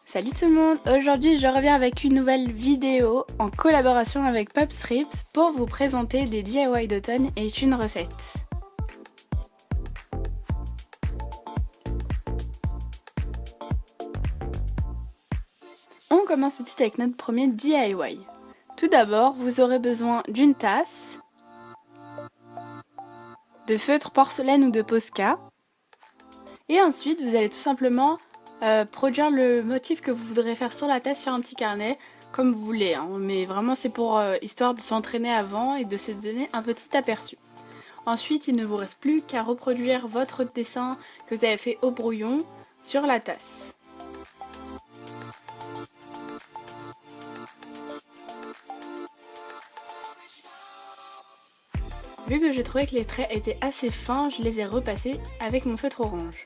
Salut tout le monde, aujourd'hui je reviens avec une nouvelle vidéo en collaboration avec Popstrips pour vous présenter des DIY d'automne et une recette. On commence tout de suite avec notre premier DIY. Tout d'abord, vous aurez besoin d'une tasse, de feutre porcelaine ou de Posca, et ensuite vous allez tout simplement produire le motif que vous voudrez faire sur la tasse sur un petit carnet, comme vous voulez, hein. Mais vraiment c'est pour histoire de s'entraîner avant et de se donner un petit aperçu. Ensuite, il ne vous reste plus qu'à reproduire votre dessin que vous avez fait au brouillon sur la tasse. Vu que j'ai trouvé que les traits étaient assez fins, je les ai repassés avec mon feutre orange.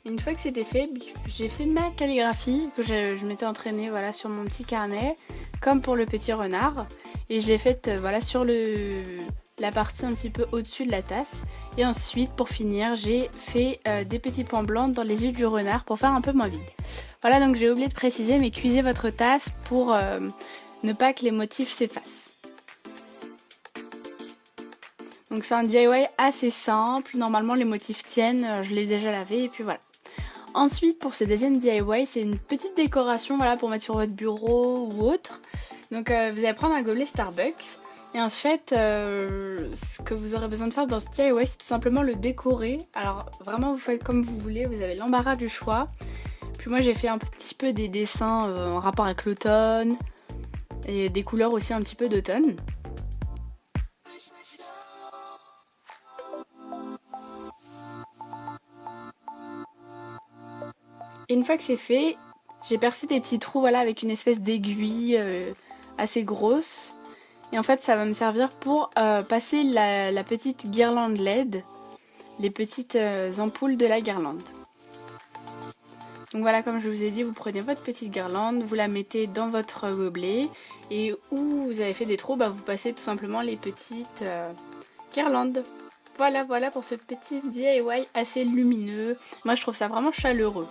Une fois que c'était fait, j'ai fait ma calligraphie que je m'étais entraînée voilà, sur mon petit carnet, comme pour le petit renard. Et je l'ai faite voilà, sur la partie un petit peu au-dessus de la tasse. Et ensuite, pour finir, j'ai fait des petits points blancs dans les yeux du renard pour faire un peu moins vide. Voilà, donc j'ai oublié de préciser, mais cuisez votre tasse pour ne pas que les motifs s'effacent. Donc c'est un DIY assez simple, normalement les motifs tiennent, je l'ai déjà lavé et puis voilà. Ensuite, pour ce deuxième DIY, c'est une petite décoration voilà, pour mettre sur votre bureau ou autre. Donc vous allez prendre un gobelet Starbucks et en fait, ce que vous aurez besoin de faire dans ce DIY, c'est tout simplement le décorer. Alors vraiment, vous faites comme vous voulez, vous avez l'embarras du choix. Puis moi, j'ai fait un petit peu des dessins en rapport avec l'automne et des couleurs aussi un petit peu d'automne. Et une fois que c'est fait, j'ai percé des petits trous voilà, avec une espèce d'aiguille assez grosse. Et en fait ça va me servir pour passer la petite guirlande LED, les petites ampoules de la guirlande. Donc voilà, comme je vous ai dit, vous prenez votre petite guirlande, vous la mettez dans votre gobelet. Et où vous avez fait des trous, vous passez tout simplement les petites guirlandes. Voilà pour ce petit DIY assez lumineux. Moi je trouve ça vraiment chaleureux.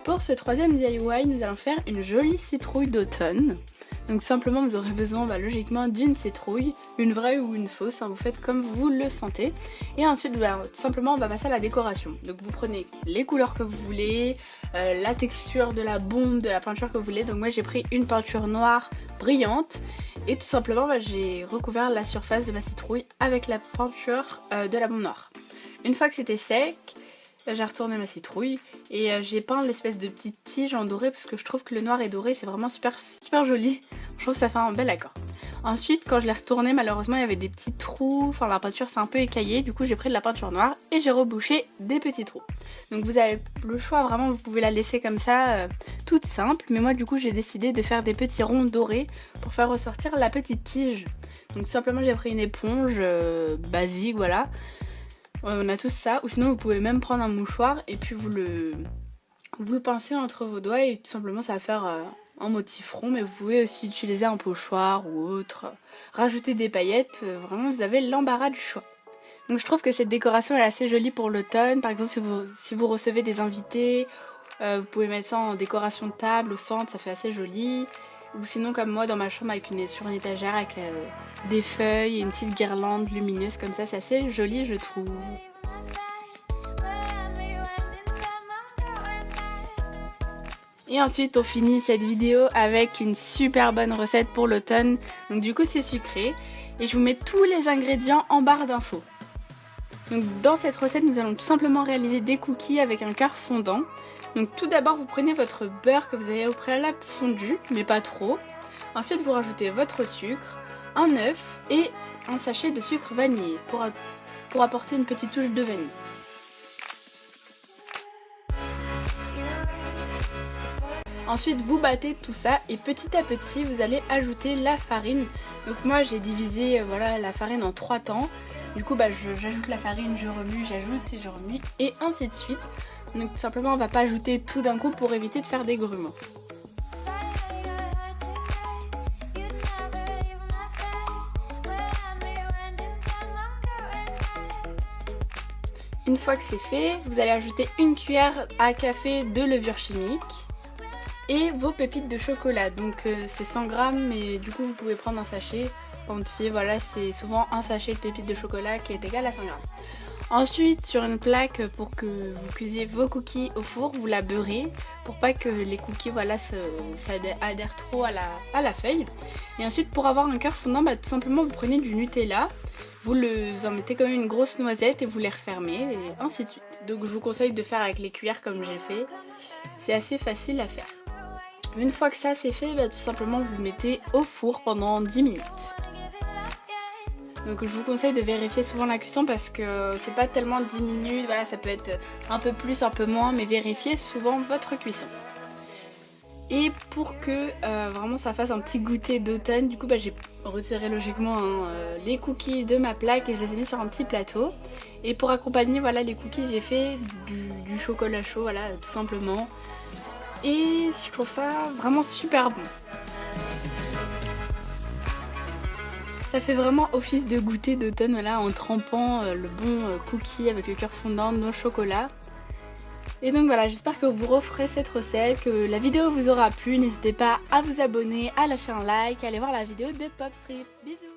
Pour ce troisième DIY, nous allons faire une jolie citrouille d'automne. Donc simplement vous aurez besoin logiquement d'une citrouille, une vraie ou une fausse, vous faites comme vous le sentez. Et ensuite tout simplement on va passer à la décoration. Donc vous prenez les couleurs que vous voulez, la texture de la bombe, de la peinture que vous voulez. Donc moi j'ai pris une peinture noire brillante et tout simplement j'ai recouvert la surface de ma citrouille avec la peinture de la bombe noire. Une fois que c'était sec, j'ai retourné ma citrouille et j'ai peint l'espèce de petite tige en doré parce que je trouve que le noir et doré c'est vraiment super joli. Je trouve que ça fait un bel accord. Ensuite quand je l'ai retourné, malheureusement il y avait des petits trous, enfin la peinture s'est un peu écaillée, du coup j'ai pris de la peinture noire et j'ai rebouché des petits trous. Donc vous avez le choix vraiment, vous pouvez la laisser comme ça, toute simple, mais moi du coup j'ai décidé de faire des petits ronds dorés pour faire ressortir la petite tige. Donc tout simplement j'ai pris une éponge basique, voilà. On a tous ça, ou sinon vous pouvez même prendre un mouchoir et puis vous le pincez entre vos doigts et tout simplement ça va faire un motif rond, mais vous pouvez aussi utiliser un pochoir ou autre, rajouter des paillettes, vraiment vous avez l'embarras du choix. Donc je trouve que cette décoration est assez jolie pour l'automne, par exemple si vous recevez des invités, vous pouvez mettre ça en décoration de table au centre, ça fait assez joli. Ou sinon comme moi dans ma chambre sur une étagère avec des feuilles et une petite guirlande lumineuse comme ça, c'est assez joli je trouve. Et ensuite on finit cette vidéo avec une super bonne recette pour l'automne. Donc du coup c'est sucré et je vous mets tous les ingrédients en barre d'infos. Donc dans cette recette nous allons tout simplement réaliser des cookies avec un cœur fondant. Donc tout d'abord vous prenez votre beurre que vous avez au préalable fondu, mais pas trop. Ensuite vous rajoutez votre sucre, un œuf et un sachet de sucre vanillé pour apporter une petite touche de vanille. Ensuite vous battez tout ça et petit à petit vous allez ajouter la farine. Donc moi j'ai divisé voilà, la farine en 3 temps. Du coup j'ajoute la farine, je remue, j'ajoute et je remue et ainsi de suite. Donc tout simplement on va pas ajouter tout d'un coup pour éviter de faire des grumeaux. Une fois que c'est fait, vous allez ajouter une cuillère à café de levure chimique et vos pépites de chocolat. Donc c'est 100 grammes mais du coup vous pouvez prendre un sachet entier. Voilà, c'est souvent un sachet de pépites de chocolat qui est égal à 100 grammes. Ensuite sur une plaque pour que vous cuisiez vos cookies au four, vous la beurrez pour pas que les cookies voilà, ça adhère trop à la feuille. Et ensuite pour avoir un cœur fondant, tout simplement vous prenez du Nutella. Vous en mettez comme une grosse noisette et vous les refermez et ainsi de suite. Donc je vous conseille de faire avec les cuillères comme j'ai fait. C'est assez facile à faire. Une fois que ça c'est fait, tout simplement vous mettez au four pendant 10 minutes. Donc je vous conseille de vérifier souvent la cuisson parce que c'est pas tellement 10 minutes, voilà, ça peut être un peu plus, un peu moins, mais vérifiez souvent votre cuisson. Et pour que vraiment ça fasse un petit goûter d'automne, du coup j'ai retiré logiquement les cookies de ma plaque et je les ai mis sur un petit plateau. Et pour accompagner voilà, les cookies, j'ai fait du chocolat chaud, voilà, tout simplement. Et je trouve ça vraiment super bon. Ça fait vraiment office de goûter d'automne, voilà, en trempant le bon cookie avec le cœur fondant, nos chocolats. Et donc voilà, j'espère que vous referez cette recette, que la vidéo vous aura plu. N'hésitez pas à vous abonner, à lâcher un like, à aller voir la vidéo de Popstrip. Bisous!